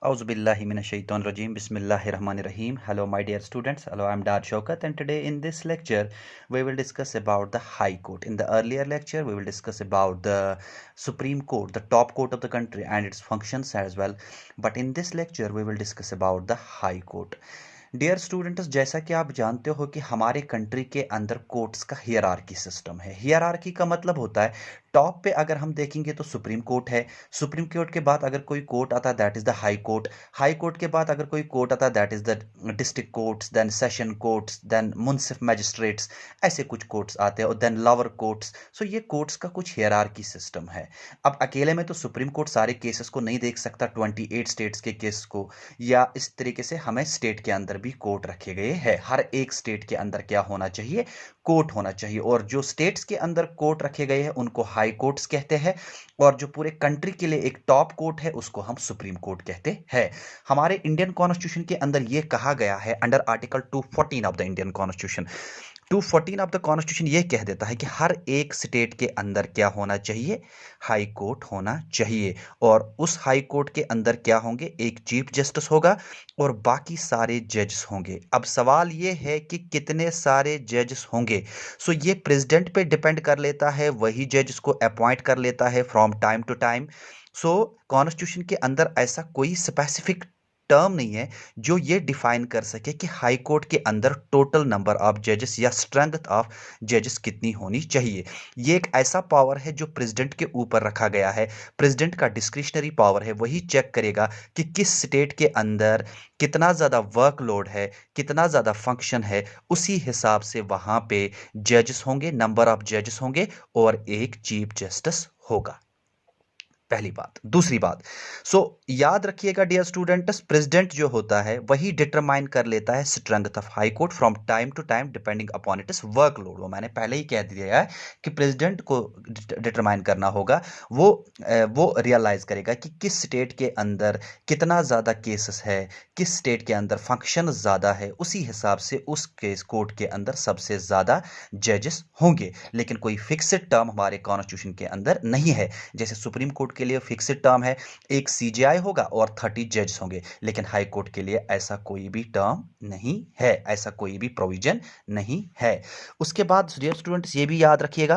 Auzubillahiminash-shaytanir-rajim. Bismillahir-rahmanir-rahim. Hello, my dear students. Hello, I'm Dad Shaukat, and today in this lecture, we will discuss about the High Court. In the earlier lecture, we will discuss about the Supreme Court, the top court of the country, and its functions as well. But in this lecture, we will discuss about the High Court. Dear students, जैसा कि आप जानते हो कि हमारे country के अंदर courts का हियरार्की सिस्टम है। हियरार्की का मतलब होता है टॉप पे अगर हम देखेंगे तो सुप्रीम कोर्ट है। सुप्रीम कोर्ट के बाद अगर कोई कोर्ट आता है that is the high court. High court के बाद अगर कोई कोर्ट आता है that is the district courts, then session courts, then munsif magistrates, ऐसे कुछ कोर्ट्स आते हैं, और देन लोअर कोर्ट्स। सो ये कोर्ट्स का कुछ हियरार्की सिस्टम है। अब अकेले में तो सुप्रीम कोर्ट सारे केसेस को नहीं देख सकता, 28 स्टेट्स के केस को, या इस तरीके से हमें स्टेट के अंदर भी कोर्ट रखे गए हैं। हर एक स्टेट के अंदर क्या होना चाहिए? कोर्ट होना चाहिए। और जो स्टेट्स के अंदर कोर्ट रखे गए हैं उनको हाई कोर्ट्स कहते हैं, और जो पूरे कंट्री के लिए एक टॉप कोर्ट है उसको हम सुप्रीम कोर्ट कहते हैं। हमारे इंडियन कॉन्स्टिट्यूशन के अंदर यह कहा गया है under article 214 of the Indian constitution. 214 of the constitution ये कह देता है कि हर एक स्टेट के अंदर क्या होना चाहिए? हाई कोर्ट होना चाहिए। और उस हाई कोर्ट के अंदर क्या होंगे? एक चीफ जस्टिस होगा और बाकी सारे जजेस होंगे। अब सवाल ये है कि कितने सारे जजेस होंगे। सो ये प्रेसिडेंट पे डिपेंड कर लेता है, वही जजेस को अपॉइंट कर लेता है from time to time. So constitution के अंदर ऐसा कोई स्पेसिफिक टर्म नहीं है जो ये डिफाइन कर सके कि हाई कोर्ट के अंदर टोटल नंबर ऑफ जजेस या स्ट्रेंथ ऑफ जजेस कितनी होनी चाहिए। ये एक ऐसा पावर है जो प्रेसिडेंट के ऊपर रखा गया है। प्रेसिडेंट का डिस्क्रिशनरी पावर है, वही चेक करेगा कि किस स्टेट के अंदर कितना ज़्यादा वर्कलोड है, कितना ज़्यादा फंक्शन है, उसी हिसाब से वहाँ पे जजेस होंगे, नंबर ऑफ जजेस होंगे, और एक चीफ जस्टिस होगा। पहली बात। दूसरी बात, याद रखिएगा डियर स्टूडेंट्स, प्रेसिडेंट जो होता है वही डिटरमाइन कर लेता है strength of high court from time to time depending upon its workload. वो मैंने पहले ही कह दिया है कि प्रेसिडेंट को डिटरमाइन करना होगा। वो रियलाइज करेगा कि किस स्टेट के अंदर कितना ज़्यादा केसेस है, किस स्टेट के अंदर फंक्शन ज़्यादा है, उसी हिसाब से उस केस कोर्ट के अंदर सबसे ज़्यादा जजेस होंगे। लेकिन कोई फिक्स्ड टर्म हमारे कॉन्स्टिट्यूशन के अंदर नहीं है। जैसे सुप्रीम कोर्ट के लिए फिक्स्ड टर्म है, एक सीजेआई होगा और 30 जज होंगे, लेकिन हाई कोर्ट के लिए ऐसा कोई भी टर्म नहीं है, ऐसा कोई भी प्रोविजन नहीं है। उसके बाद डियर स्टूडेंट्स ये भी याद रखिएगा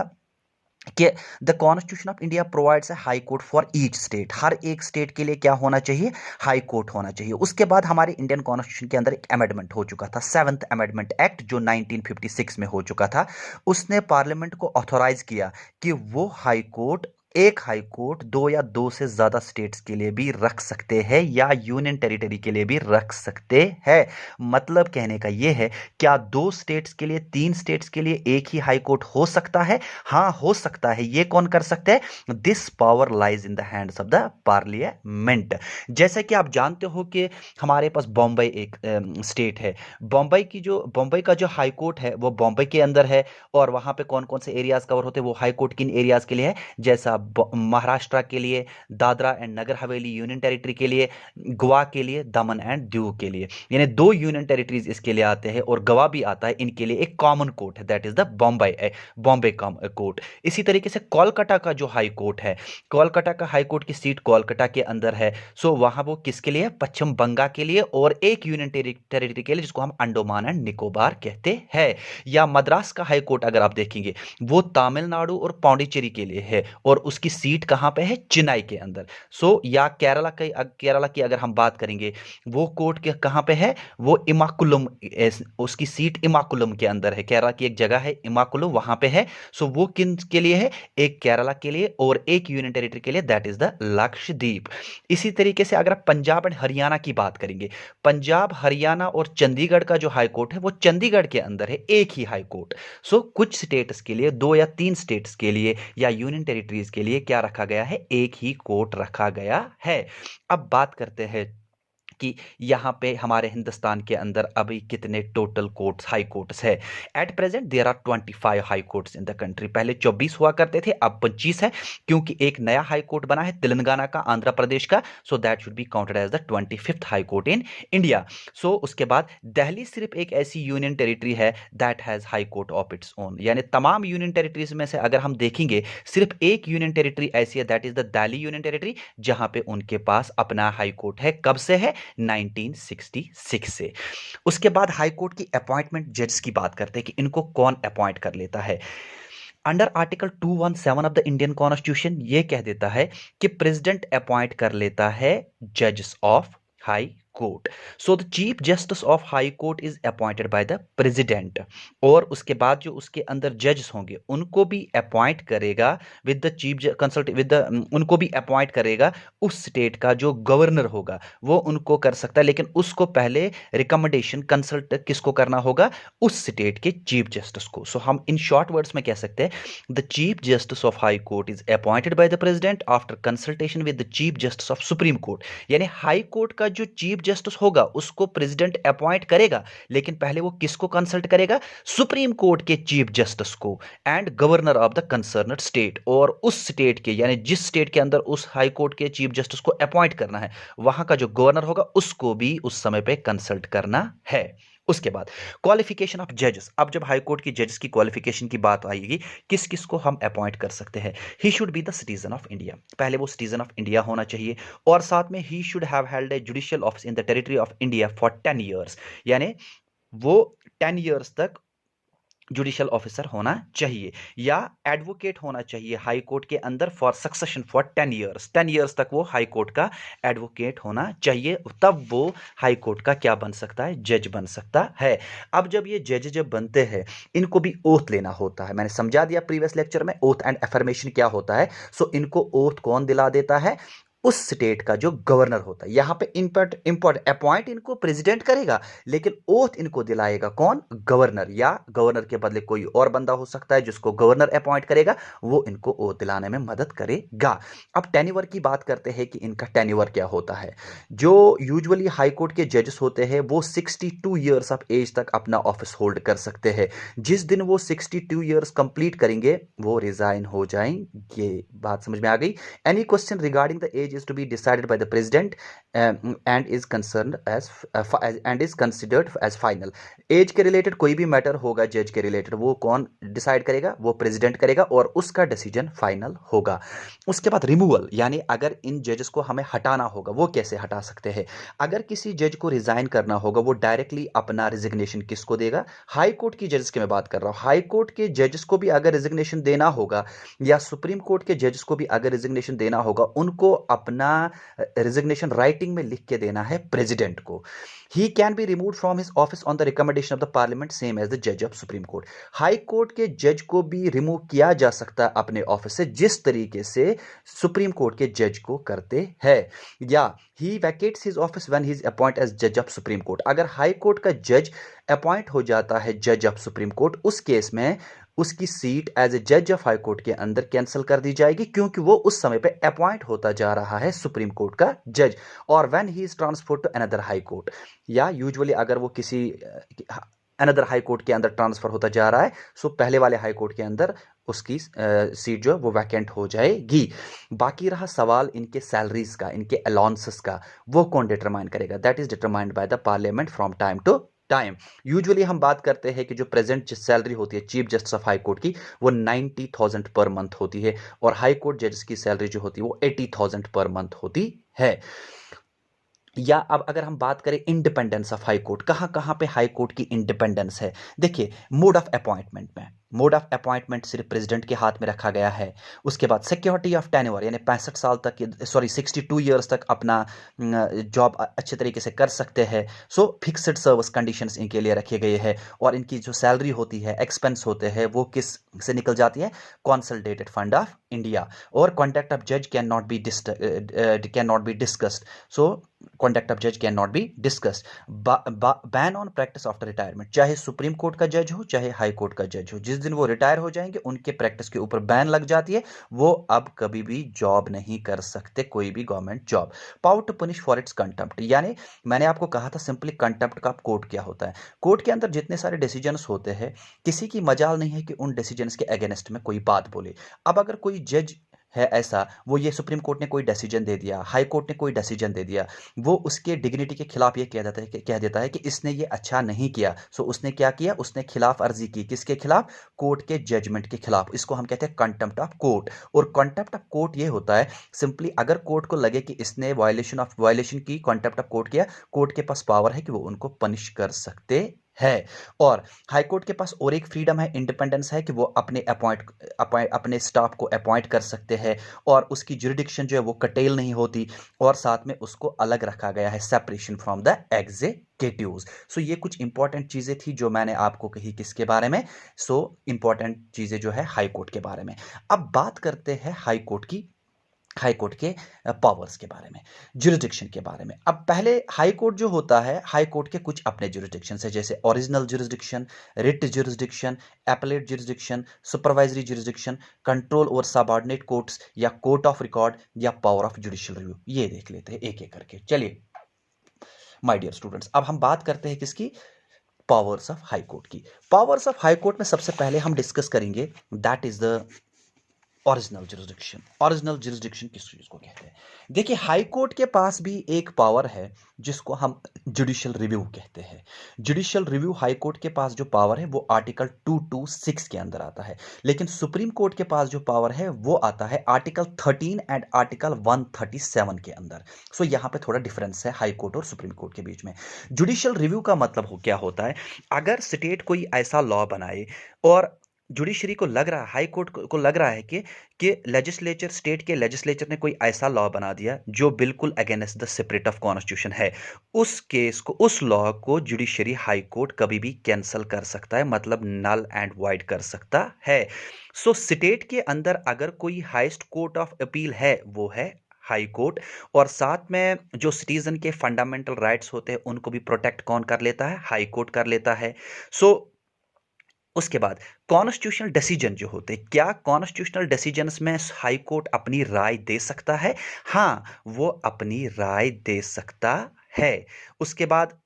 कि the constitution of India provides a high court for each state. हर एक स्टेट के लिए क्या होना चाहिए? हाई कोर्ट होना चाहिए। उसके बाद हमारे इंडियन कॉन्स्टिट्यूशन के अंदर एक अमेंडमेंट हो चुका था, 7th अमेंडमेंट एक्ट, जो 1956 में हो चुका था। उसने पार्लियामेंट को ऑथोराइज किया कि वो हाई कोर्ट, एक हाई कोर्ट दो या दो से ज्यादा स्टेट्स के लिए भी रख सकते हैं, या यूनियन टेरिटरी के लिए भी रख सकते हैं। मतलब कहने का यह है, क्या 2 स्टेट्स के लिए, 3 स्टेट्स के लिए एक ही हाई कोर्ट हो सकता है? हाँ, हो सकता है। ये कौन कर सकते हैं? This power lies in the hands of the parliament. जैसे कि आप जानते हो कि हमारे पास बॉम्बे एक स्टेट है। बॉम्बे का जो हाई कोर्ट है वो बॉम्बे के अंदर है, और वहां पे कौन कौन से एरियाज कवर होते हैं? वो हाई कोर्ट किन एरियाज के लिए है? जैसा महाराष्ट्र के लिए Dadra and Nagar Haveli union territory के लिए, गोवा के लिए दमन एंड दीव के लिए, यानी 2 यूनियन टेरिटरीज इसके लिए आते हैं, और गोवा भी आता है। इनके लिए एक कॉमन कोर्ट है, that is the Bombay court. इसी तरीके से कोलकाता का जो हाई कोर्ट है, कोलकाता का हाई कोर्ट की सीट कोलकाता के अंदर है। वहां वो किसके लिए? पश्चिम बंगाल के लिए, और एक यूनियन टेरिटरी के लिए जिसको हम अंडोमान एंड निकोबार कहते हैं। या मद्रास का हाई कोर्ट अगर आप देखेंगे वो तमिलनाडु और पौंडीचेरी के लिए है, और उसकी सीट कहां पे है? चेन्नई के अंदर। या केरला की अगर हम बात करेंगे, वो कोर्ट के कहां पे है? वो इमाकुलम, उसकी सीट इमाकुलम के अंदर है। केरला की एक जगह है इमाकुलम, वहां पे है। वो किन के लिए है? एक केरला के लिए और एक यूनियन टेरिटरी के लिए, दैट इज द लक्षद्वीप। इसी तरीके से अगर आप पंजाब एंड हरियाणा की बात करेंगे, पंजाब, हरियाणा और चंडीगढ़ का जो हाई कोर्ट है वो चंडीगढ़ के अंदर है, एक ही हाई कोर्ट। कुछ स्टेट्स के लिए, 2 या 3 स्टेट्स के लिए या यूनियन टेरिटरीज के लिए क्या रखा गया है? एक ही कोर्ट रखा गया है। अब बात करते हैं कि यहाँ पे हमारे हिंदुस्तान के अंदर अभी कितने टोटल कोर्ट्स हाई कोर्ट्स है। At present there are 25 high courts in the country. पहले 24 हुआ करते थे, अब 25 है, क्योंकि एक नया हाई कोर्ट बना है तेलंगाना का, आंध्र प्रदेश का। So that should be counted as the 25th high court in India. So उसके बाद दिल्ली सिर्फ एक ऐसी यूनियन टेरिटरी है that has high court of its own, यानी तमाम यूनियन टेरिटरीज में से अगर हम देखेंगे सिर्फ एक यूनियन टेरिटरी ऐसी है, that is the Delhi union territory, जहां पे उनके पास अपना हाई कोर्ट है। कब से है? 1966 से। उसके बाद हाई कोर्ट की अपॉइंटमेंट जज की बात करते हैं कि इनको कौन अपॉइंट कर लेता है। Under article 217 of the Indian constitution ये कह देता है कि प्रेसिडेंट अपॉइंट कर लेता है जजेस of high court. So the chief justice of high court is appointed by the president, और उसके बाद जो उसके अंदर जजेस होंगे उनको भी अपॉइंट करेगा with the chief consult with the उनको भी अपॉइंट करेगा उस स्टेट का जो गवर्नर होगा, वो उनको कर सकता है, लेकिन उसको पहले रिकमेंडेशन कंसल्ट किसको करना होगा? उस स्टेट के चीफ जस्टिस को। सो हम इन शॉर्ट वर्ड्स में कह सकते हैं the chief justice of high court is appointed by the president after consultation with the chief justice of supreme court. यानी हाई कोर्ट का जो चीफ जस्टिस होगा उसको प्रेसिडेंट अपॉइंट करेगा, लेकिन पहले वो किसको कंसल्ट करेगा? सुप्रीम कोर्ट के चीफ जस्टिस को and governor of the concerned state. और उस स्टेट के, यानी जिस स्टेट के अंदर उस हाई कोर्ट के चीफ जस्टिस को अपॉइंट करना है, वहां का जो गवर्नर होगा उसको भी उस समय पे कंसल्ट करना है। उसके बाद क्वालिफिकेशन ऑफ जजेस। अब जब हाई कोर्ट की जजेस की क्वालिफिकेशन की बात आएगी, किस किस को हम अपॉइंट कर सकते हैं? He should be the citizen of India, पहले वो सिटीजन ऑफ इंडिया होना चाहिए, और साथ में he should have held a judicial office in the territory of India for 10 years, यानी वो 10 ईयर्स तक जुडिशियल ऑफिसर होना चाहिए, या एडवोकेट होना चाहिए हाई कोर्ट के अंदर for succession for 10 years. 10 years तक वो हाई कोर्ट का एडवोकेट होना चाहिए, तब वो हाई कोर्ट का क्या बन सकता है? जज बन सकता है। अब जब ये जज जब बनते हैं, इनको भी ओथ लेना होता है। मैंने समझा दिया प्रीवियस लेक्चर में ओथ एंड अफर्मेशन क्या होता है। सो इनको ओथ कौन दिला देता है? उस स्टेट का जो गवर्नर होता है। यहां पे इंपॉर्टेंट अपॉइंट इनको प्रेसिडेंट करेगा, लेकिन ओथ इनको दिलाएगा कौन? गवर्नर, या गवर्नर के बदले कोई और बंदा हो सकता है जिसको गवर्नर अपॉइंट करेगा, वो इनको ओथ दिलाने में मदद करेगा। अब टेन्योर की बात करते हैं कि इनका टेन्योर क्या होता है। जो यूजुअली हाई कोर्ट के जजेस होते हैं वो 62 ईयर्स ऑफ एज तक अपना ऑफिस होल्ड कर सकते हैं। जिस दिन वो 62 ईयर्स कंप्लीट करेंगे वो रिजाइन हो जाएंगे। बात समझ में आ गई? Any question regarding the age is to be decided by the president and is considered as final। Age के रिलेटेड कोई भी मैटर होगा जज के रिलेटेड, वो कौन डिसाइड करेगा? वो प्रेसिडेंट करेगा, और उसका डिसीजन फाइनल होगा। उसके बाद रिमूवल, यानी अगर इन जजेस को हमें हटाना होगा, वो कैसे हटा सकते हैं? अगर किसी जज को रिजाइन करना होगा, वो डायरेक्टली अपना रिजिग्नेशन किसको देगा? हाई कोर्ट की जजेस की मैं बात कर रहा हूं। हाई कोर्ट के जजेस को भी अगर रिजिग्नेशन देना होगा, या सुप्रीम कोर्ट के जजेस को भी अगर रिजिग्नेशन देना होगा, उनको अपना रिजिग्नेशन राइटिंग में लिख के देना है प्रेसिडेंट को। He can be remove from his office on the recommendation of the parliament same as the जज of supreme court. High court के जज को भी रिमूव किया जा सकता है अपने ऑफिस से, जिस तरीके से सुप्रीम कोर्ट के जज को करते हैं। या he vacates his office when he is appoint as जज ऑफ सुप्रीम कोर्ट। अगर हाई कोर्ट का जज अपॉइंट हो जाता है जज ऑफ सुप्रीम कोर्ट, उस केस में उसकी सीट एज ए जज ऑफ हाई कोर्ट के अंदर कैंसिल कर दी जाएगी, क्योंकि वो उस समय पे अपॉइंट होता जा रहा है सुप्रीम कोर्ट का जज। और when he is transferred to another high court, या यूजुअली अगर वो किसी अनदर हाई कोर्ट के अंदर ट्रांसफर होता जा रहा है, सो पहले वाले हाई कोर्ट के अंदर उसकी सीट जो है वो वैकेंट हो जाएगी। बाकी रहा सवाल इनके सैलरीज का, इनके अलाउंसेस का, वो कौन डिटरमाइन करेगा? That is determined by the parliament from time to time. Usually हम बात करते हैं कि जो प्रेजेंट सैलरी होती है chief justice of high court की, वो 90,000 पर मंथ होती है, और हाई कोर्ट जजेस की सैलरी जो होती है वो 80,000 पर मंथ होती है। या अब अगर हम बात करें इंडिपेंडेंस ऑफ हाई कोर्ट, कहां कहां पे हाई कोर्ट की इंडिपेंडेंस है? देखिए, मोड ऑफ अपॉइंटमेंट में मोड ऑफ अपॉइंटमेंट सिर्फ प्रेसिडेंट के हाथ में रखा गया है। उसके बाद सिक्योरिटी ऑफ टेन्योर, यानी 65 साल तक, 62 ईयर्स तक अपना जॉब अच्छे तरीके से कर सकते हैं। सो फिक्स्ड सर्विस कंडीशंस इनके लिए रखे गए हैं, और इनकी जो सैलरी होती है, एक्सपेंस होते हैं, वो किस से निकल जाती है? Consolidated fund of India. और कॉन्टैक्ट ऑफ जज can not be discussed. So conduct of judge cannot be discussed. Ban on practice after retirement, चाहे सुप्रीम कोर्ट का जज हो चाहे हाई कोर्ट का जज हो, जिस दिन वो रिटायर हो जाएंगे उनके प्रैक्टिस के ऊपर बैन लग जाती है, वो अब कभी भी जॉब नहीं कर सकते, कोई भी government job. Power to punish for its contempt, यानी मैंने आपको कहा था सिंपली कंटेम्प्ट का कोर्ट क्या होता है. कोर्ट के अंदर जितने सारे डिसीजंस होते हैं, किसी की मजाल नहीं है कि उन डिसीजंस के अगेंस्ट में कोई बात बोले. अब अगर कोई जज है ऐसा, वो ये सुप्रीम कोर्ट ने कोई डिसीजन दे दिया, हाई कोर्ट ने कोई डिसीजन दे दिया, वो उसके डिग्निटी के खिलाफ ये कह देता है कि इसने ये अच्छा नहीं किया. सो उसने क्या किया, उसने खिलाफ अर्जी की. किसके खिलाफ? कोर्ट के जजमेंट के खिलाफ. इसको हम कहते हैं कंटेम्प्ट ऑफ कोर्ट. और कंटेम्प्ट ऑफ कोर्ट ये होता है सिंपली अगर कोर्ट को लगे कि इसने वायलेशन की, कंटेम्प्ट ऑफ कोर्ट किया, कोर्ट के पास पावर है कि वो उनको पनिश कर सकते है. और हाई कोर्ट के पास और एक फ्रीडम है, इंडिपेंडेंस है कि वो अपने स्टाफ को अपॉइंट कर सकते हैं, और उसकी जुरिडिक्शन जो है वो कटेल नहीं होती, और साथ में उसको अलग रखा गया है, सेपरेशन फ्रॉम द एग्जीक्यूटिव्स. सो ये कुछ इंपॉर्टेंट चीजें थी जो मैंने आपको कही किसके बारे में. सो इंपॉर्टेंट चीजें जो है हाई कोर्ट के बारे में. अब बात करते हैं हाई कोर्ट के पावर्स के बारे में, जुरिडिक्शन के बारे में. अब पहले हाई कोर्ट जो होता है, हाई कोर्ट के कुछ अपने जुरिडिक्शन है, जैसे original jurisdiction, writ jurisdiction, appellate jurisdiction, supervisory jurisdiction, control over subordinate courts, या कोर्ट ऑफ रिकॉर्ड, या पावर ऑफ जुडिशियल रिव्यू. ये देख लेते हैं एक एक करके. चलिए माय डियर स्टूडेंट्स, अब हम बात करते हैं किसकी? पावर्स ऑफ हाई कोर्ट की. पावर्स ऑफ हाई कोर्ट में सबसे पहले हम डिस्कस करेंगे, that is the original jurisdiction. Original jurisdiction किस चीज को कहते हैं? देखिए, हाई कोर्ट के पास भी एक पावर है जिसको हम जुडिशियल रिव्यू कहते हैं. जुडिशियल रिव्यू हाई कोर्ट के पास जो पावर है वो आर्टिकल 226 के अंदर आता है, लेकिन सुप्रीम कोर्ट के पास जो पावर है वो आता है आर्टिकल 13 एंड आर्टिकल 137 के अंदर. सो यहां पे थोड़ा डिफरेंस है हाई कोर्ट और सुप्रीम कोर्ट के बीच में. जुडिशियल रिव्यू का मतलब हो क्या होता है? अगर स्टेट कोई ऐसा लॉ बनाए और जुडिशरी को लग रहा है, हाई कोर्ट को लग रहा है कि लेजिस्लेचर, स्टेट के लेजिस्लेचर ने कोई ऐसा लॉ बना दिया जो बिल्कुल against the spirit of constitution है, उस केस को, उस लॉ को जुडिशरी हाई कोर्ट कभी भी कैंसल कर सकता है, मतलब नल एंड वाइड कर सकता है. सो स्टेट के अंदर अगर कोई हाईएस्ट कोर्ट ऑफ अपील है वो है हाई कोर्ट, और साथ में जो सिटीजन के फंडामेंटल राइट्स होते हैं उनको भी प्रोटेक्ट कौन कर लेता है? हाई कोर्ट कर लेता है. सो उसके बाद कॉन्स्टिट्यूशनल डिसीजन जो होते हैं, क्या कॉन्स्टिट्यूशनल डिसीजंस में हाई कोर्ट अपनी राय दे सकता है? हाँ, वो अपनी राय दे सकता है. उसके बाद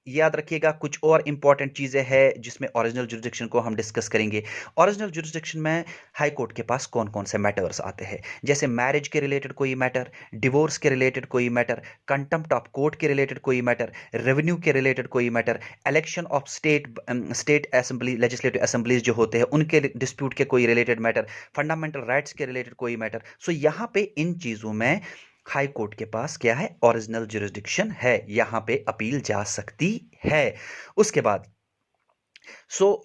याद रखिएगा कुछ और इंपॉर्टेंट चीजें हैं जिसमें ओरिजिनल जुरिडिक्शन को हम डिस्कस करेंगे. ओरिजिनल जुरिडिक्शन में हाई कोर्ट के पास कौन कौन से मैटर्स आते हैं, जैसे मैरिज के रिलेटेड कोई मैटर, डिवोर्स के रिलेटेड कोई मैटर, कंटेम्प्ट ऑफ कोर्ट के रिलेटेड कोई मैटर, रेवेन्यू के रिलेटेड कोई matter, election of state assembly, legislative assemblies जो होते हैं उनके डिस्प्यूट के कोई रिलेटेड मैटर, फंडामेंटल राइट्स के रिलेटेड कोई मैटर. सो यहाँ पे इन चीजों में हाई कोर्ट के पास क्या है? ओरिजिनल जुरिडिक्शन है, यहां पे अपील जा सकती है. उसके बाद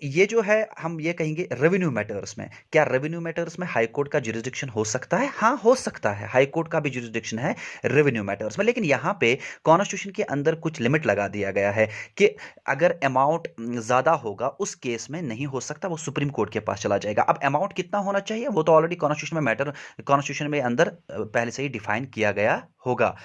ये जो है हम ये कहेंगे रेवेन्यू मैटर्स में, क्या रेवेन्यू मैटर्स में हाई कोर्ट का जुरिडिक्शन हो सकता है? हाँ, हो सकता है, हाई कोर्ट का भी जुरिडिक्शन है रेवेन्यू मैटर्स में, लेकिन यहां पे कॉन्स्टिट्यूशन के अंदर कुछ लिमिट लगा दिया गया है कि अगर अमाउंट ज्यादा होगा उस केस में नहीं हो सकता, वो सुप्रीम कोर्ट के पास चला जाएगा. अब अमाउंट कितना होना चाहिए वो तो ऑलरेडी कॉन्स्टिट्यूशन में अंदर पहले से ही डिफाइन किया गया होगा.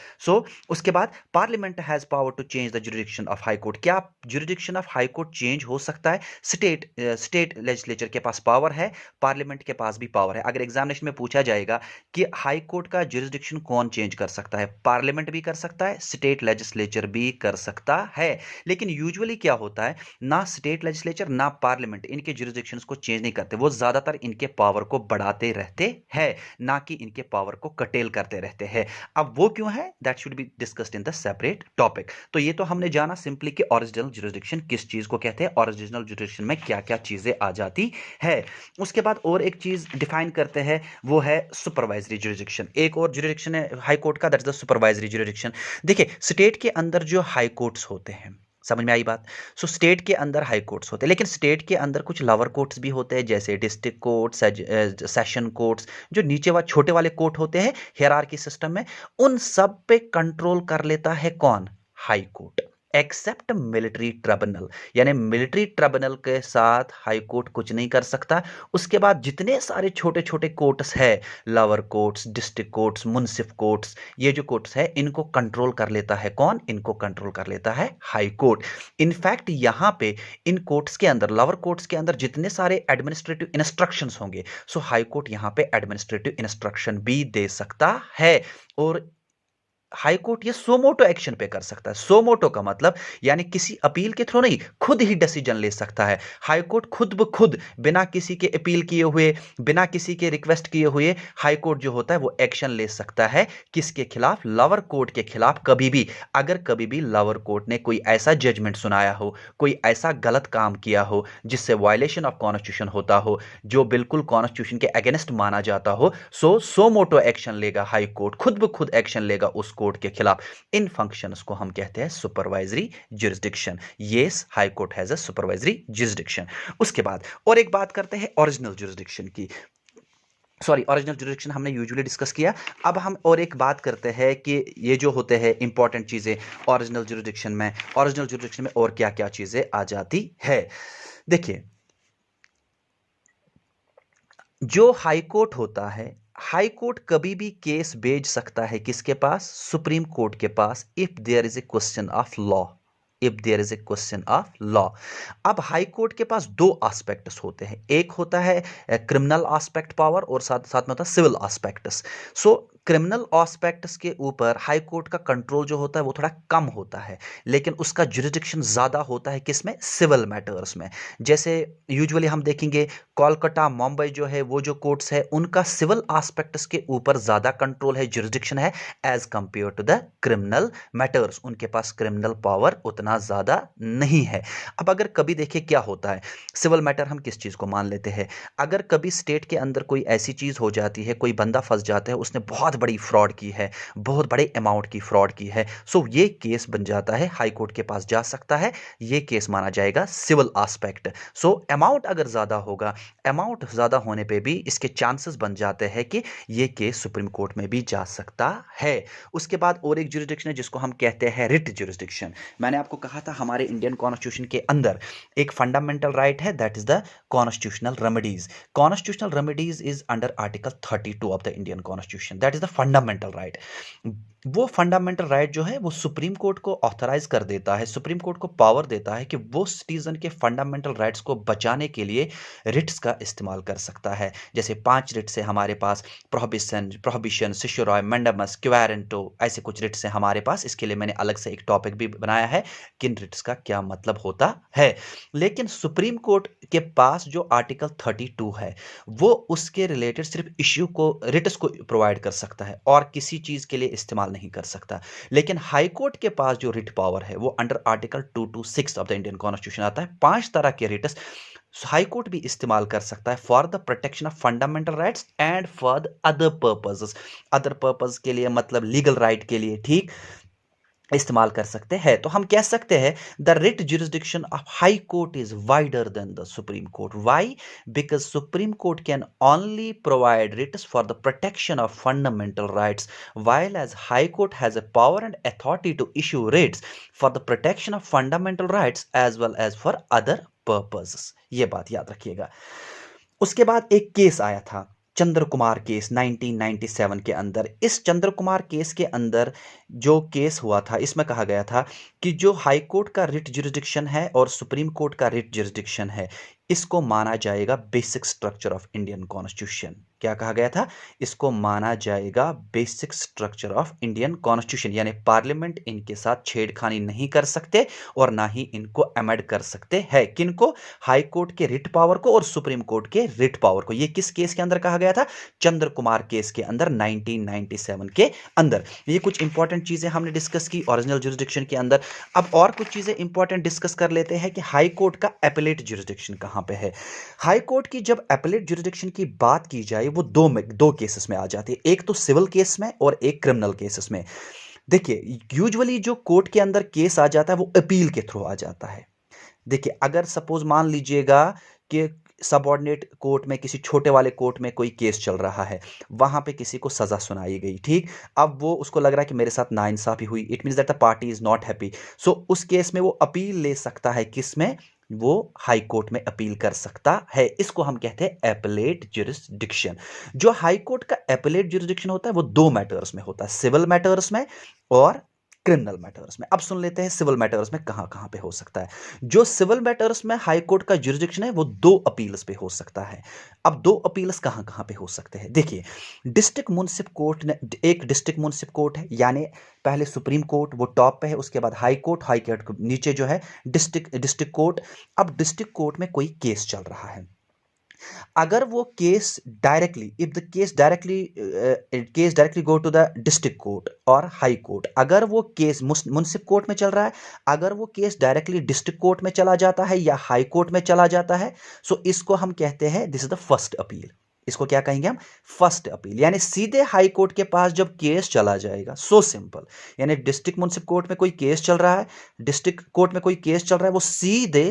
उसके बाद parliament has power to change the jurisdiction of high court. क्या jurisdiction of high court change हो सकता है? स्टेट लेजिस्लेचर के पास पावर है, पार्लियामेंट के पास भी पावर है. अगर एग्जामिनेशन में पूछा जाएगा कि हाई कोर्ट का जुरिडिक्शन कौन चेंज कर सकता है, पार्लियामेंट भी कर सकता है, स्टेट लेजिस्लेचर भी कर सकता है. लेकिन यूजुअली क्या होता है, ना स्टेट लेजिस्लेचर ना पार्लियामेंट इनके जुरिडिक्शंस को चेंज नहीं करते, वो ज्यादातर इनके पावर को बढ़ाते रहते हैं, ना कि इनके पावर को कटेल करते रहते हैं. अब वो क्यों है, that should be discussed in the separate topic. तो ये तो हमने जाना सिंपली कि ओरिजिनल जुरिडिक्शन किस चीज को कहते हैं, ओरिजिनल जुरिडिक्शन में क्या क्या चीजें आ जाती है. उसके बाद और एक चीज डिफाइन करते हैं, वो है सुपरवाइजरी जुरिडिक्शन. एक और जुरिडिक्शन है हाई कोर्ट का, that is the supervisory jurisdiction. देखिए, स्टेट के अंदर जो हाई कोर्ट्स होते हैं, समझ में आई बात? स्टेट के अंदर हाई कोर्ट्स होते हैं, लेकिन स्टेट के अंदर कुछ लोअर कोर्ट्स भी होते हैं, जैसे डिस्ट्रिक्ट कोर्ट, सेशन कोर्ट्स, जो नीचे वाले छोटे वाले कोर्ट होते हैं हियरार्की सिस्टम में, उन सब पे कंट्रोल कर लेता है कौन? High court. Except military tribunal, यानी मिलिट्री ट्रिब्यूनल के साथ हाई कोर्ट कुछ नहीं कर सकता। उसके बाद जितने सारे छोटे छोटे कोर्ट्स है, lower courts, district courts, munsif courts, ये जो कोर्ट्स है इनको कंट्रोल कर लेता है कौन? इनको कंट्रोल कर लेता है हाई कोर्ट। इनफैक्ट यहां पे इन कोर्ट्स के अंदर, लोअर कोर्ट्स के अंदर जितने सारे एडमिनिस्ट्रेटिव इंस्ट्रक्शंस होंगे, सो हाई कोर्ट यहां पे एडमिनिस्ट्रेटिव इंस्ट्रक्शन भी दे सकता है। और हाई कोर्ट ये सोमोटो एक्शन पे कर सकता है। सोमोटो का मतलब यानी किसी अपील के थ्रू नहीं, खुद ही डिसीजन ले सकता है। हाई कोर्ट खुद ब खुद, बिना किसी के अपील किए हुए, बिना किसी के रिक्वेस्ट किए हुए, हाई कोर्ट जो होता है वो एक्शन ले सकता है। किसके खिलाफ? लोअर कोर्ट के खिलाफ। कभी भी अगर कभी भी लोअर कोर्ट ने कोई ऐसा जजमेंट सुनाया हो, कोई ऐसा गलत काम किया हो जिससे वायलेशन ऑफ कॉन्स्टिट्यूशन होता हो, जो बिल्कुल कॉन्स्टिट्यूशन के अगेंस्ट माना जाता हो, सोमोटो एक्शन लेगा हाई कोर्ट, खुद ब खुद एक्शन लेगा उस कोर्ट के खिलाफ। इन फंक्शंस को हम कहते हैं supervisory jurisdiction. Yes, high court has a supervisory jurisdiction. उसके बाद और एक बात करते हैं ओरिजिनल जुरिस्डिक्शन की। सॉरी, ओरिजिनल जुरिस्डिक्शन हमने यूजुअली डिस्कस किया। अब हम और एक बात करते हैं कि ये जो होते हैं इंपॉर्टेंट चीजें ओरिजिनल जुरिस्डिक्शन में और क्या क्या चीजें आ जाती है। देखिए, जो हाई कोर्ट होता है, हाई कोर्ट कभी भी केस भेज सकता है किसके पास? सुप्रीम कोर्ट के पास, if there is a question of law. If there is a question of law. अब हाई कोर्ट के पास दो एस्पेक्ट्स होते हैं, एक होता है क्रिमिनल एस्पेक्ट पावर और साथ साथ में होता है सिविल एस्पेक्ट्स। सो क्रिमिनल एस्पेक्ट्स के ऊपर हाई कोर्ट का कंट्रोल जो होता है वो थोड़ा कम होता है, लेकिन उसका जुरिस्डिक्शन ज्यादा होता है किसमें? सिविल मैटर्स में। जैसे यूजुअली हम देखेंगे कोलकाता, मुंबई जो है, वो जो कोर्ट्स है उनका सिविल एस्पेक्ट्स के ऊपर ज्यादा कंट्रोल है, जुरिस्डिक्शन है, as compare to the criminal matters. उनके पास क्रिमिनल पावर उतना ज्यादा नहीं है। अब अगर कभी देखें क्या होता है, सिविल मैटर हम किस चीज को मान लेते हैं? अगर कभी स्टेट के अंदर कोई ऐसी चीज हो जाती है, कोई बंदा फंस जाता है, उसने बहुत बड़ी फ्रॉड की है, बहुत बड़े अमाउंट की फ्रॉड की है, सो ये केस बन जाता है, हाई कोर्ट के पास जा सकता है, ये केस माना जाएगा सिविल एस्पेक्ट। सो अमाउंट अगर ज्यादा होगा, अमाउंट ज्यादा होने पे भी इसके चांसेस बन जाते हैं कि ये केस सुप्रीम कोर्ट में भी जा सकता है। उसके बाद और एक जुरिस्डिक्शन है जिसको हम कहते हैं रिट जुरिस्डिक्शन। मैंने आपको कहा था हमारे इंडियन कॉन्स्टिट्यूशन के अंदर एक फंडामेंटल राइट है, that is the constitutional remedies. Constitutional remedies is under article 32 of the Indian constitution, that is the fundamental right. वो फंडामेंटल राइट जो है वो सुप्रीम कोर्ट को ऑथराइज कर देता है, सुप्रीम कोर्ट को पावर देता है कि वो सिटीजन के फंडामेंटल राइट्स को बचाने के लिए रिट्स का इस्तेमाल कर सकता है। जैसे 5 रिट्स है हमारे पास, प्रोहिबिशन, सिशोरॉय, मैंडामस, क्वारंटो, ऐसे कुछ रिट्स हैं हमारे पास। इसके लिए मैंने अलग से एक टॉपिक भी बनाया है, किन रिट्स का क्या मतलब होता है। लेकिन सुप्रीम कोर्ट के पास जो आर्टिकल 32 है वो उसके रिलेटेड सिर्फ इश्यू को, रिट्स को प्रोवाइड कर सकता है और किसी चीज के लिए इस्तेमाल नहीं कर सकता। लेकिन हाई कोर्ट के पास जो रिट पावर है वो under article 226 of the Indian constitution आता है। 5 तरह के रिट्स हाई कोर्ट भी इस्तेमाल कर सकता है for the protection of fundamental rights and for the other purposes. Other purpose के लिए मतलब लीगल राइट के लिए, ठीक, इस्तेमाल कर सकते हैं। तो हम कह सकते हैं the writ jurisdiction of high court is wider than the supreme court. Why? Because supreme court can only provide Ritz for the protection of fundamental rights, while as high court has a power and authority to issue writs for the protection of fundamental rights as well as for other purposes। ये बात याद रखिएगा। उसके बाद एक case आया था, चंद्र Kumar case 1997 के अंदर। इस चंद्र कुमार केस के अंदर जो केस हुआ था, इसमें कहा गया था कि जो हाई कोर्ट का रिट जुरिस्डिक्शन है और सुप्रीम कोर्ट का रिट जुरिस्डिक्शन है, इसको माना जाएगा basic structure of Indian constitution. क्या कहा गया था? इसको माना जाएगा basic structure of Indian constitution, यानी पार्लियामेंट इनके साथ छेड़खानी नहीं कर सकते और ना ही इनको अमेंड कर सकते हैं। किनको? हाई कोर्ट के रिट पावर को और सुप्रीम कोर्ट के रिट पावर को। ये किस केस के अंदर कहा गया था? चंद्र कुमार केस के अंदर, 1997 के अंदर। ये कुछ इंपॉर्टेंट चीजें हमने डिस्कस की ओरिजिनल जुरिस्डिक्शन के अंदर। अब और कुछ चीजें इंपॉर्टेंट डिस्कस कर लेते हैं कि हाई कोर्ट का एपेलेट जुरिस्डिक्शन कहां पे है। हाई कोर्ट की जब एपेलेट जुरिस्डिक्शन की बात की जाए वो दो केसेस में आ जाती है, एक तो सिविल केस में और एक क्रिमिनल केसेस में। देखिए, यूजुअली जो कोर्ट के अंदर केस आ जाता है वो अपील के थ्रू आ जाता है। देखिए, अगर सपोज मान लीजिएगा कि सबऑर्डिनेट कोर्ट में, किसी छोटे वाले कोर्ट में कोई केस चल रहा है, वहां पे किसी को सजा सुनाई गई, ठीक। अब वो उसको लग रहा है कि मेरे साथ नाइंसाफी हुई, it means that the party is not happy. So उस केस में वो अपील ले सकता है, किसमें, वो हाई कोर्ट में अपील कर सकता है। इसको हम कहते हैं एपेलेट ज्यूरिसडिक्शन। जो हाई कोर्ट का एपेलेट ज्यूरिसडिक्शन होता है वो दो मैटर्स में होता है, सिविल मैटर्स में और क्रिमिनल मैटर्स में। अब सुन लेते हैं सिविल मैटर्स में कहां कहां पे हो सकता है। जो सिविल मैटर्स में हाई कोर्ट का ज्यूरिसडिक्शन है वो दो अपील्स पे हो सकता है। अब दो अपील्स कहां कहां पे हो सकते हैं, देखिए। डिस्ट्रिक्ट म्युनिसिपल कोर्ट ने, एक डिस्ट्रिक्ट म्युनिसिपल कोर्ट है, यानी पहले सुप्रीम कोर्ट वो टॉप पे है, उसके बाद हाई कोर्ट, हाई कोर्ट के नीचे जो है डिस्ट्रिक्ट कोर्ट। अब डिस्ट्रिक्ट कोर्ट में कोई केस चल रहा है, अगर वो case directly, if the case directly go to the district court और हाई कोर्ट, अगर वो केस म्युनिसिपल कोर्ट में चल रहा है, अगर वो केस डायरेक्टली डिस्ट्रिक्ट कोर्ट में चला जाता है या हाई कोर्ट में चला जाता है, सो इसको हम कहते हैं this is the first appeal. इसको क्या कहेंगे हम, फर्स्ट अपील। यानी सीधे हाई कोर्ट के पास जब केस चला जाएगा, सो सिंपल, यानी डिस्ट्रिक्ट म्युनिसिपल कोर्ट में कोई केस चल रहा है, डिस्ट्रिक्ट कोर्ट में कोई केस चल रहा है, वो सीधे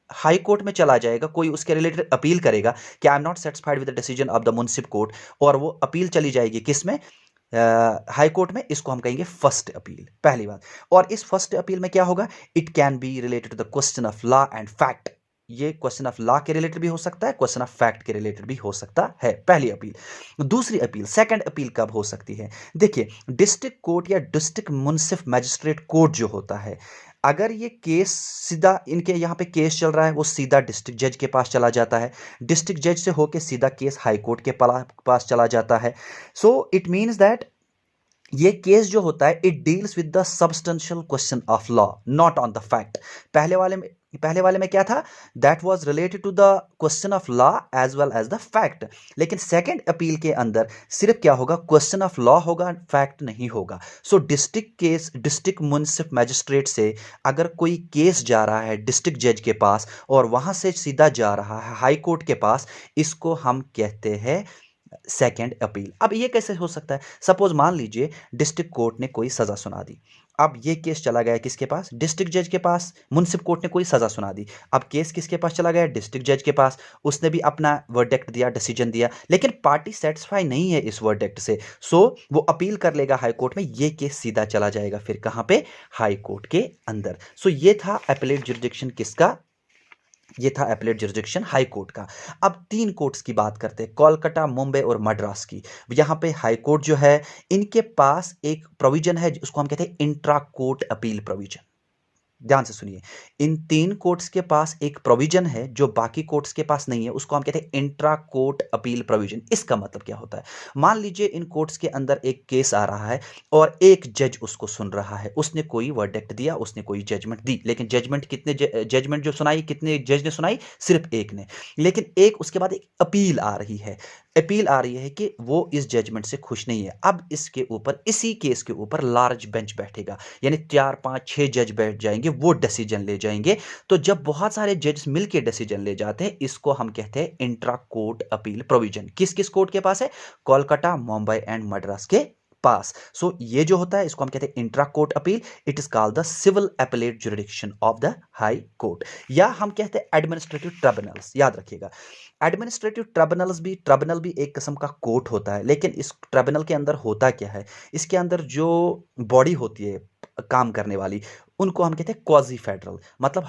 हाई कोर्ट में चला जाएगा, कोई उसके रिलेटेड अपील करेगा कि I am not satisfied with the decision of the municipal court, और वो अपील चली जाएगी किसमें, हाई कोर्ट में। इसको हम कहेंगे फर्स्ट अपील, पहली बात। और इस फर्स्ट अपील में क्या होगा, it can be related to the question of law and fact. ये क्वेश्चन ऑफ लॉ के रिलेटेड भी हो सकता है, क्वेश्चन ऑफ फैक्ट के रिलेटेड भी हो सकता है, पहली अपील। दूसरी अपील, सेकंड अपील कब हो सकती है, देखिए। डिस्ट्रिक्ट कोर्ट या डिस्ट्रिक्ट म्युनिसिपल मैजिस्ट्रेट कोर्ट जो होता है, अगर ये केस सीधा, इनके यहाँ पे केस चल रहा है, वो सीधा डिस्ट्रिक्ट जज के पास चला जाता है, डिस्ट्रिक्ट जज से होके सीधा केस हाई कोर्ट के पास चला जाता है। सो इट मीन्स दैट ये केस जो होता है, it deals with the substantial question of law, not on the fact. पहले वाले में क्या था, that was related to the question of law as well as the fact. लेकिन सेकंड अपील के अंदर सिर्फ क्या होगा, क्वेश्चन ऑफ लॉ होगा, फैक्ट नहीं होगा। सो डिस्ट्रिक्ट म्युनिसिपल मैजिस्ट्रेट से अगर कोई केस जा रहा है डिस्ट्रिक्ट जज के पास और वहां से सीधा जा रहा है हाई कोर्ट के पास, इसको हम कहते हैं सेकेंड अपील। अब ये कैसे हो सकता है, सपोज मान लीजिए डिस्ट्रिक्ट कोर्ट ने कोई सजा सुना दी, अब ये केस चला गया किसके पास, डिस्ट्रिक्ट जज के पास। म्युनिसिपल कोर्ट ने कोई सजा सुना दी, अब केस किसके पास चला गया, डिस्ट्रिक्ट जज के पास। उसने भी अपना वर्डिक्ट दिया, डिसीजन दिया, लेकिन पार्टी सेटिस्फाई नहीं है इस वर्डिक्ट से, सो वो अपील कर लेगा हाई कोर्ट में, ये केस सीधा चला जाएगा फिर कहां पे, हाई कोर्ट के अंदर। सो ये था एपेलेट जुरिसडिक्शन किसका, ये था एपेलेट जुरिसडिक्शन हाई कोर्ट का। अब तीन कोर्ट्स की बात करते हैं, कोलकाता, मुंबई और मद्रास की। यहां पे हाई कोर्ट जो है, इनके पास एक प्रोविजन है, उसको हम कहते हैं इंट्रा कोर्ट अपील प्रोविजन। ध्यान से सुनिए, इन तीन कोर्ट्स के पास एक प्रोविजन है जो बाकी कोर्ट्स के पास नहीं है, उसको हम कहते हैं इंट्रा कोर्ट अपील प्रोविजन। इसका मतलब क्या होता है, मान लीजिए इन कोर्ट्स के अंदर एक केस आ रहा है और एक जज उसको सुन रहा है, उसने कोई वर्डिक्ट दिया, उसने कोई जजमेंट दी, लेकिन जजमेंट जो सुनाई, कितने जज ने सुनाई, सिर्फ एक ने। लेकिन एक उसके बाद एक अपील आ रही है, अपील आ रही है कि वो इस जजमेंट से खुश नहीं है। अब इसके ऊपर, इसी केस के ऊपर लार्ज बेंच बैठेगा, यानी 4 5 6 जज बैठ जाएंगे, वो डिसीजन ले जाएंगे। तो जब बहुत सारे जज मिलकर डिसीजन ले जाते हैं, इसको हम कहते हैं इंट्रा कोर्ट अपील प्रोविजन। किस किस कोर्ट के पास है, कोलकाता, मुंबई एंड मद्रास के पास। सो ये जो होता है इसको हम कहते हैं intra court appeal. It is called the civil appellate jurisdiction of the high court, या हम कहते हैं एडमिनिस्ट्रेटिव ट्रिब्यूनल्स। याद रखिएगा, एडमिनिस्ट्रेटिव ट्रिब्यूनल भी एक किस्म का कोर्ट होता है, लेकिन इस ट्रिब्यूनल के अंदर होता क्या है, इसके अंदर जो बॉडी होती है काम करने वाली, उनको हम कहते हैं क्वाजी फेडरल, मतलब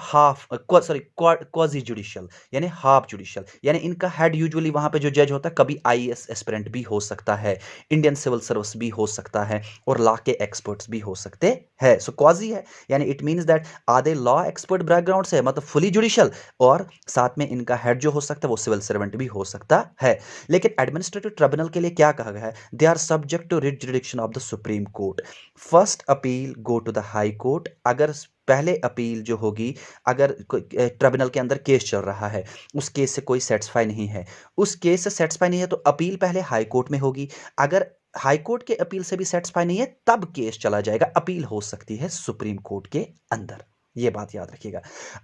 क्वाजी जुडिशियल, यानी हाफ जुडिशियल। यानी इनका हेड यूजुअली वहां पे जो जज होता है, कभी आईएएस एस्पिरेंट भी हो सकता है, इंडियन सिविल सर्विस भी हो सकता है, और लॉ के एक्सपर्ट्स भी हो सकते हैं। सो क्वाजी है, यानी इट मींस दैट आधे लॉ एक्सपर्ट बैकग्राउंड से, मतलब फुली जुडिशियल, और साथ में इनका हेड जो हो सकता है वो सिविल सर्वेंट भी हो सकता है। लेकिन एडमिनिस्ट्रेटिव ट्रिब्यूनल के लिए क्या कहा गया है, they are subject to writ jurisdiction of the supreme court. First appeal go to the high court. अगर पहले अपील जो होगी, अगर ट्रिब्यूनल के अंदर केस चल रहा है, उस केस से कोई सेटिस्फाई नहीं है, उस केस से सेटिस्फाई नहीं है, तो अपील पहले हाई कोर्ट में होगी। अगर हाई कोर्ट के अपील से भी सेटिस्फाई नहीं है, तब केस चला जाएगा, अपील हो सकती है सुप्रीम कोर्ट के अंदर। ये बात याद रखिएगा।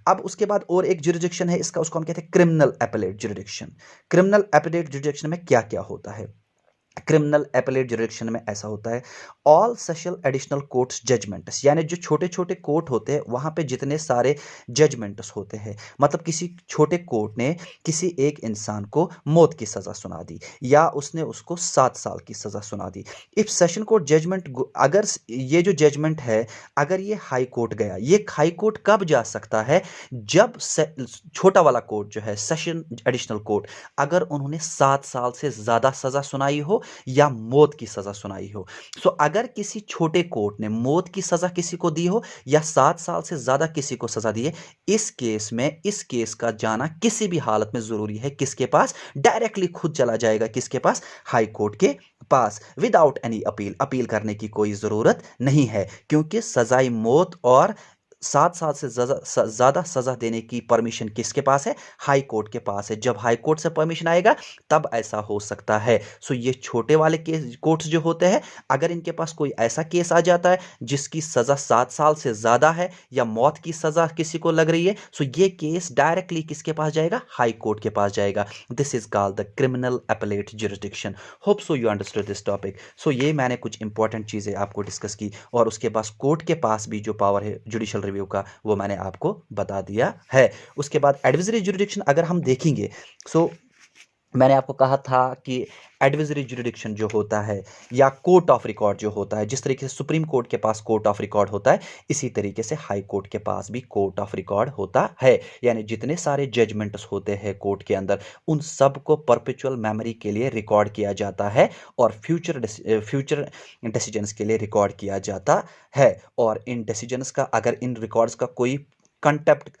अब उसके बाद और एक जुरिडिक्शन है इसका, उसको हम कहते हैं criminal appellate jurisdiction. Criminal appellate jurisdiction में क्या क्या होता है, क्रिमिनल एपेलेट जुरिडिक्शन में ऐसा होता है, all sessional additional courts judgments, यानी जो छोटे छोटे कोर्ट होते हैं वहाँ पे जितने सारे जजमेंट्स होते हैं, मतलब किसी छोटे कोर्ट ने किसी एक इंसान को मौत की सज़ा सुना दी या उसने उसको 7 साल की सज़ा सुना दी। इफ सेशन कोर्ट जजमेंट, अगर ये जो जजमेंट है अगर ये हाई कोर्ट गया, ये हाई कोर्ट कब जा सकता है, जब छोटा वाला कोर्ट जो है सेशन एडिशनल कोर्ट, अगर उन्होंने 7 साल से ज़्यादा सज़ा सुनाई हो या मौत की सजा सुनाई हो। सो अगर किसी छोटे कोर्ट ने मौत की सजा किसी को दी हो या 7 साल से ज्यादा किसी को सजा दी है, इस केस में इस केस का जाना किसी भी हालत में जरूरी है किसके पास, डायरेक्टली खुद चला जाएगा किसके पास, हाई कोर्ट के पास, विदाउट एनी अपील। अपील करने की कोई जरूरत नहीं है क्योंकि सजाई मौत और 7 साल से ज्यादा सजा देने की परमिशन किसके पास है, हाई कोर्ट के पास है। जब हाई कोर्ट से परमिशन आएगा तब ऐसा हो सकता है। सो ये छोटे वाले केस कोर्ट्स जो होते हैं, अगर इनके पास कोई ऐसा केस आ जाता है जिसकी सजा 7 साल से ज्यादा है या मौत की सजा किसी को लग रही है, सो ये केस डायरेक्टली किसके पास जाएगा, हाई कोर्ट के पास जाएगा। This is called the criminal appellate jurisdiction. Hope so you understood this topic. So ये मैंने कुछ इंपॉर्टेंट चीजें आपको डिस्कस की और उसके पास कोर्ट के पास भी जो पावर है जुडिशियल रिव्यू का वो मैंने आपको बता दिया है। उसके बाद एडविजरी जुरिडिक्शन अगर हम देखेंगे, सो मैंने आपको कहा था कि एडविजरी जुरिडिक्शन जो होता है या कोर्ट ऑफ रिकॉर्ड जो होता है, जिस तरीके से सुप्रीम कोर्ट के पास कोर्ट ऑफ रिकॉर्ड होता है, इसी तरीके से हाई कोर्ट के पास भी कोर्ट ऑफ रिकॉर्ड होता है। यानी जितने सारे जजमेंट्स होते हैं कोर्ट के अंदर, उन सब को परपेचुअल मेमोरी के लिए रिकॉर्ड किया जाता है और फ्यूचर डिसीजंस के लिए रिकॉर्ड किया जाता है। और इन डिसीजंस का, अगर इन रिकॉर्ड्स का कोई कंटेप्ट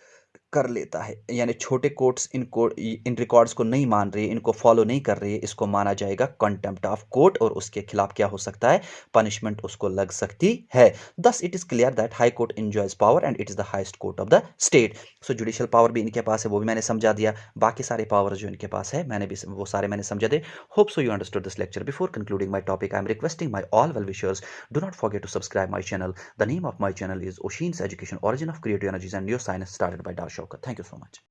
कर लेता है, यानी छोटे कोर्ट्स इन रिकॉर्ड्स को नहीं मान रही है, इनको फॉलो नहीं कर रही है, इसको माना जाएगा कंटेम्प्ट ऑफ कोर्ट और उसके खिलाफ क्या हो सकता है, पनिशमेंट उसको लग सकती है। Thus it is clear that high court enjoys power and it is the highest court of the state. So judicial power भी इनके पास है, वो भी मैंने समझा दिया। बाकी सारे पावर जो इनके पास है मैंने भी वो सारे मैंने समझा दिए। Hope so you understood this lecture. Before concluding my topic, I am requesting my all well wishers, do not forget to subscribe my channel. The name of my channel is Oshin's Education, Origin of Creative Energies and New Science, started by Dar Shaukat. Thank you so much.